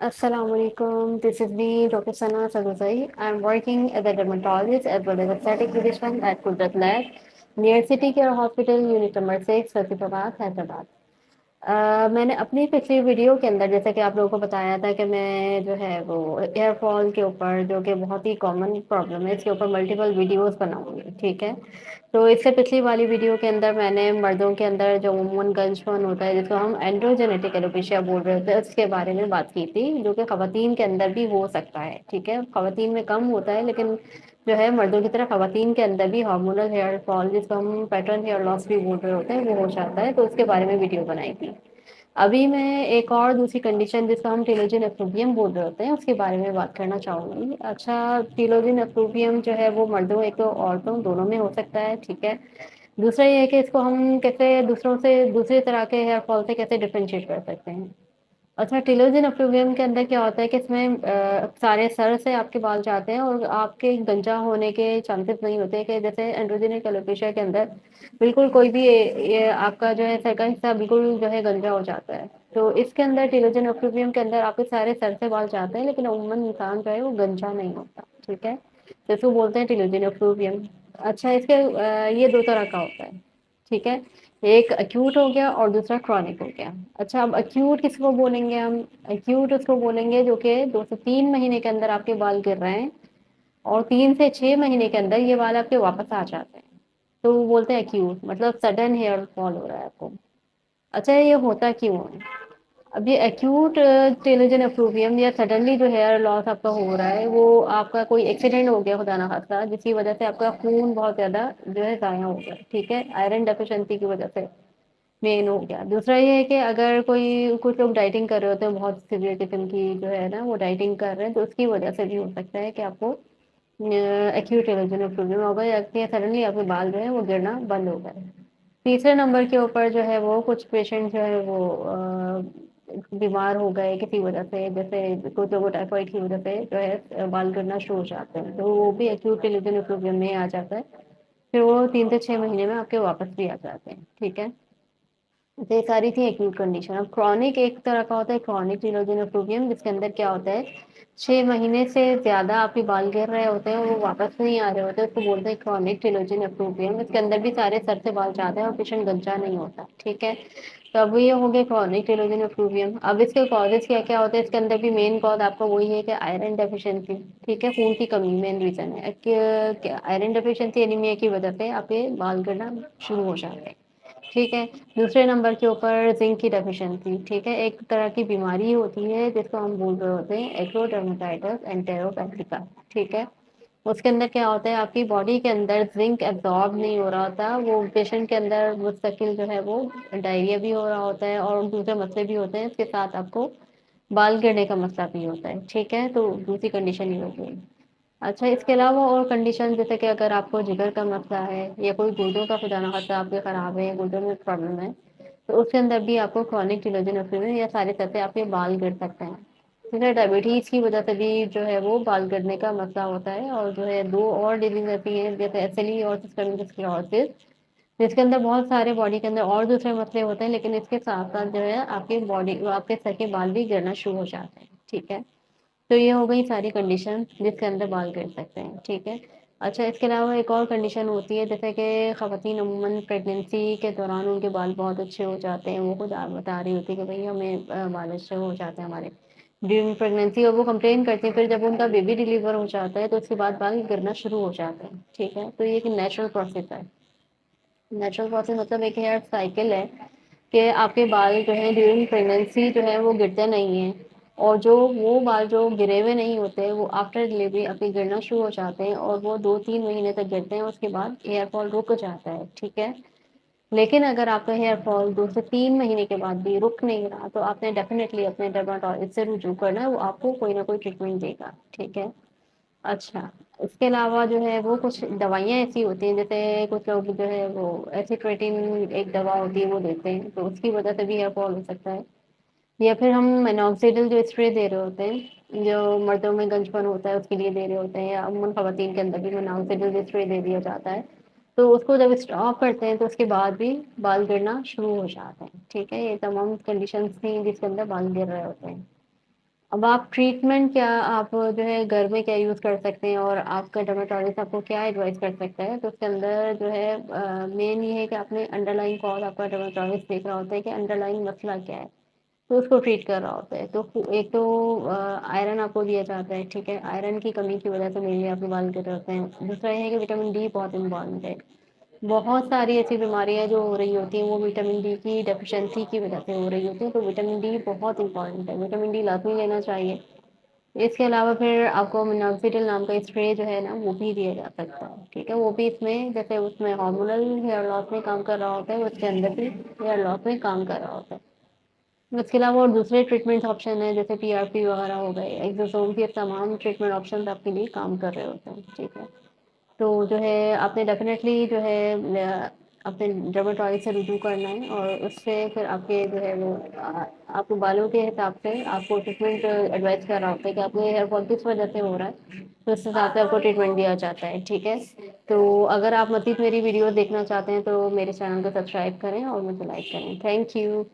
Assalamu alaikum. This is me, Dr. Sana Sadusai. I'm working as a dermatologist as well as aesthetic physician at Kudrat Lab near City Care Hospital, Unit number 6, Fatehabad, Hyderabad. मैंने अपनी पिछली video के अंदर जैसे कि आप लोगों को बताया था कि मैं जो है वो एयर फॉल के ऊपर जो कि बहुत ही कॉमन प्रॉब्लम है इसके ऊपर मल्टीपल वीडियोस बनाऊंगी, ठीक है। तो इससे पिछली वाली वीडियो के अंदर मैंने मर्दों के अंदर जो अमूमन गंजपन होता है जिसको हम एंड्रोजेनेटिक एलोपेशिया बोल रहे थे उसके बारे में बात की थी, जो कि खवातीन के अंदर भी हो सकता है, ठीक है। खवातीन में कम होता है लेकिन जो है मर्दों की तरह खवातीन के अंदर भी हार्मोनल हेयर फॉल जिसको हम पैटर्न हेयर लॉस भी बोल रहे होते हैं वो हो जाता है, तो उसके बारे में वीडियो बनाई थी। अभी मैं एक और दूसरी कंडीशन जिसको हम टेलोजिन एफ्लूवियम बोल रहे होते हैं उसके बारे में बात करना चाहूँगी। अच्छा, टेलोजिन एफ्लूवियम जो है वो मर्दों एक तो औरतों दोनों में हो सकता है, ठीक है। दूसरा ये है कि इसको हम कैसे दूसरों से दूसरी तरह के हेयर फॉल से कैसे डिफरेंशिएट कर सकते हैं। अच्छा, टिलोजिन एफ्लूवियम के अंदर क्या होता है कि इसमें सारे सर से आपके बाल जाते हैं और आपके गंजा होने के चांसेस नहीं होते कि जैसे एंड्रोजेनिक एलोपेशिया के अंदर बिल्कुल कोई भी ये आपका जो है सर का हिस्सा बिल्कुल जो है गंजा हो जाता है। तो इसके अंदर टिलोजिन एफ्लूवियम के अंदर आपके सारे सर से बाल जाते हैं लेकिन अमूमन इंसान जो है वो गंजा नहीं होता, ठीक है। तो इसको बोलते हैं टिलोजिन एफ्लूवियम। अच्छा, इसके ये दो तरह का होता है, ठीक है। एक अक्यूट हो गया और दूसरा क्रॉनिक हो गया। अच्छा, अब अक्यूट किसको बोलेंगे हम? अक्यूट उसको बोलेंगे जो कि 2 से 3 महीने के अंदर आपके बाल गिर रहे हैं और 3 से 6 महीने के अंदर ये बाल आपके वापस आ जाते हैं। तो वो बोलते हैं अक्यूट, मतलब सडन हेयर फॉल हो रहा है आपको। अच्छा, ये होता क्यों है? अब ये एक्यूट टेलोजन एफ्लूवियम या सडनली जो हेयर लॉस आपका हो रहा है वो आपका कोई एक्सीडेंट हो गया खुदा ना खास्ता जिसकी वजह से आपका खून बहुत ज़्यादा जो है ज़ाया हो गया, ठीक है, आयरन डेफिशिएंसी की वजह से मेन हो गया। दूसरा ये है कि अगर कोई कुछ लोग डाइटिंग कर रहे होते हैं बहुत सीवियर किस्म की जो है ना वो डाइटिंग कर रहे हैं तो उसकी वजह से भी हो सकता है कि आपको एक्यूट एलर्जी प्रॉब्लम होगा या सडनली आपके बाल जो है वो गिरना बंद हो गए। तीसरे नंबर के ऊपर जो है वो कुछ पेशेंट जो है वो बीमार हो गए किसी वजह से, जैसे कुछ लोगों टाइफाइड की वजह से जो है बाल गिरना शुरू हो जाते हैं, तो वो भी एक्यूट एलर्जी प्रॉब्लम में आ जाता है। फिर वो 3 से 6 महीने में आपके वापस भी आ जाते हैं, ठीक है। तो ये सारी थी एक्यूट कंडीशन। अब क्रॉनिक एक तरह का होता है क्रॉनिक टिलोजिनोफ्लूवियम, जिसके अंदर क्या होता है 6 महीने से ज्यादा आपके बाल गिर रहे होते हैं और वो वापस नहीं आ रहे होते हैं, उसको बोलते हैं क्रॉनिक टिलोजिनोफ्लूवियम। इसके अंदर भी सारे सर से बाल जाते हैं और पेशेंट गंजा नहीं होता, ठीक है। तो अब ये हो गया क्रॉनिक टिलोजिनोफ्लूवियम। अब इसके कॉजेज क्या क्या होते हैं? इसके अंदर भी मेन कॉज आपका वही है कि आयरन डेफिशिएंसी, ठीक है, खून की कमी मेन रीजन है कि आयरन डेफिशिएंसी एनीमिया की वजह से आपके बाल गिरना शुरू हो जाते हैं, ठीक है। दूसरे नंबर के ऊपर जिंक की डेफिशिएंसी, ठीक है, एक तरह की बीमारी होती है जिसको हम बोल रहे होते हैं एक्रोडर्मेटाइटिस एंटेरोपैथिका, ठीक है। उसके अंदर क्या होता है आपकी बॉडी के अंदर जिंक एब्जॉर्ब नहीं हो रहा होता, वो पेशेंट के अंदर मुस्तकिल जो है वो डायरिया भी हो रहा होता है और दूसरे मसले भी होते हैं, इसके साथ आपको बाल गिरने का मसला भी होता है, ठीक है। तो दूसरी कंडीशन ये हो गई। अच्छा, इसके अलावा और कंडीशन जैसे कि अगर आपको जिगर का मसला है या कोई गुर्दों का खुदा ना खास्ता आपके खराब है, गुर्दों में प्रॉब्लम है, तो उसके अंदर भी आपको क्रॉनिक टिलोजिनोफ्री में या सारे तरह से आपके बाल गिर सकते हैं। फिर डायबिटीज की वजह से भी जो है वो बाल गिरने का मसला होता है, और जो है दो और डिजीज ऐसी हैं जैसे एसएलई और सिस्टेमिक स्क्लेरोसिस, जिसके अंदर बहुत सारे बॉडी के अंदर और दूसरे मसले होते हैं, लेकिन इसके साथ साथ जो है आपकी बॉडी आपके सर के बाल भी गिरना शुरू हो जाते हैं, ठीक है। तो ये हो गई सारी कंडीशन जिसके अंदर बाल गिर सकते हैं, ठीक है। अच्छा, इसके अलावा एक और कंडीशन होती है जैसे कि ख़वातीन अमूमन प्रेगनेंसी के दौरान उनके बाल बहुत अच्छे हो जाते हैं, वो खुद बता रही होती है कि भाई हमें बाल अच्छे हो जाते हैं हमारे ड्यूरिंग प्रेगनेंसी, और वो कंप्लेन करती है फिर जब उनका बेबी डिलीवर हो जाता है तो उसके बाद बाल गिरना शुरू हो जाते हैं, ठीक है। तो ये एक नेचुरल प्रोसेस है। नेचुरल प्रोसेस मतलब एक हेयर साइकिल है कि आपके बाल जो है ड्यूरिंग प्रेगनेंसी जो है वो गिरते नहीं हैं, और जो वो बाल जो गिरे हुए नहीं होते वो आफ्टर डिलीवरी आपके गिरना शुरू हो जाते हैं और वो 2-3 महीने तक गिरते हैं, उसके बाद हेयर फॉल रुक जाता है, ठीक है। लेकिन अगर आपका हेयर फॉल 2 से 3 महीने के बाद भी रुक नहीं रहा तो आपने डेफिनेटली अपने डर्माटोलॉजिस्ट से रुजू करना है, वो आपको कोई ना कोई ट्रीटमेंट देगा, ठीक है। अच्छा, इसके अलावा जो है वो कुछ दवाइयाँ ऐसी होती हैं जैसे कुछ लोग जो है वो एसिट्रेटिन एक दवा होती है वो देते हैं, तो उसकी वजह से भी हेयर फॉल हो सकता है। या फिर हम मिनॉक्सिडिल जो स्प्रे दे रहे होते हैं जो मर्दों में गंजपन होता है उसके लिए दे रहे होते हैं, या अमूमन खवातीन के अंदर भी मिनॉक्सिडिल स्प्रे दे दिया जाता है, तो उसको जब स्टॉप करते हैं तो उसके बाद भी बाल गिरना शुरू हो जाते हैं, ठीक है। ये तमाम कंडीशंस थी जिसके अंदर बाल गिर रहे होते हैं। अब आप ट्रीटमेंट क्या आप जो है घर में क्या यूज़ कर सकते हैं और आपका डर्मेटोलॉजिस्ट आपको क्या एडवाइस कर सकता है, तो उसके अंदर जो है मेन ये है कि आपने अंडरलाइंग कॉज आपका डर्मेटोलॉजिस्ट देख रहा होता है कि अंडरलाइंग मसला क्या है, तो उसको ट्रीट कर रहा होता है। तो एक तो आयरन आपको दिया जाता है, ठीक है? आयरन की कमी की वजह से मेनली आपके बाल गिर होते हैं। दूसरा ये है कि विटामिन डी बहुत इम्पोर्टेंट है। बहुत सारी ऐसी बीमारियाँ जो हो रही होती हैं वो विटामिन डी की डेफिशिएंसी की वजह से हो रही होती हैं, तो विटामिन डी बहुत इम्पोर्टेंट है, विटामिन डी लाज़मी लेना चाहिए। इसके अलावा फिर आपको मिनॉक्सिडिल नाम का स्प्रे जो है ना वो भी दिया जा सकता है, ठीक है? वो भी इसमें जैसे उसमें हार्मोनल हेयर लॉस में काम कर रहा होता है, उसके अंदर भी हेयर लॉस में काम कर रहा होता है। इसके अलावा और दूसरे ट्रीटमेंट ऑप्शन हैं जैसे पीआरपी वगैरह हो गए, एक्सोसोम के तमाम ट्रीटमेंट ऑप्शंस आपके लिए काम कर रहे होते हैं, ठीक है? तो जो है आपने डेफ़िनेटली जो है अपने डर्मेटोलॉजिस्ट से रुजू करना है और उससे फिर आपके जो है वो आपके बालों के हिसाब से आपको ट्रीटमेंट एडवाइस कर रहा होता है कि आपको हेयर फॉल किस वजह से हो रहा है, तो उस हिसाब से आपको ट्रीटमेंट दिया जाता है, ठीक है? तो अगर आप मज़ीद मेरी वीडियो देखना चाहते हैं तो मेरे चैनल को सब्सक्राइब करें और मुझे लाइक करें। Thank you.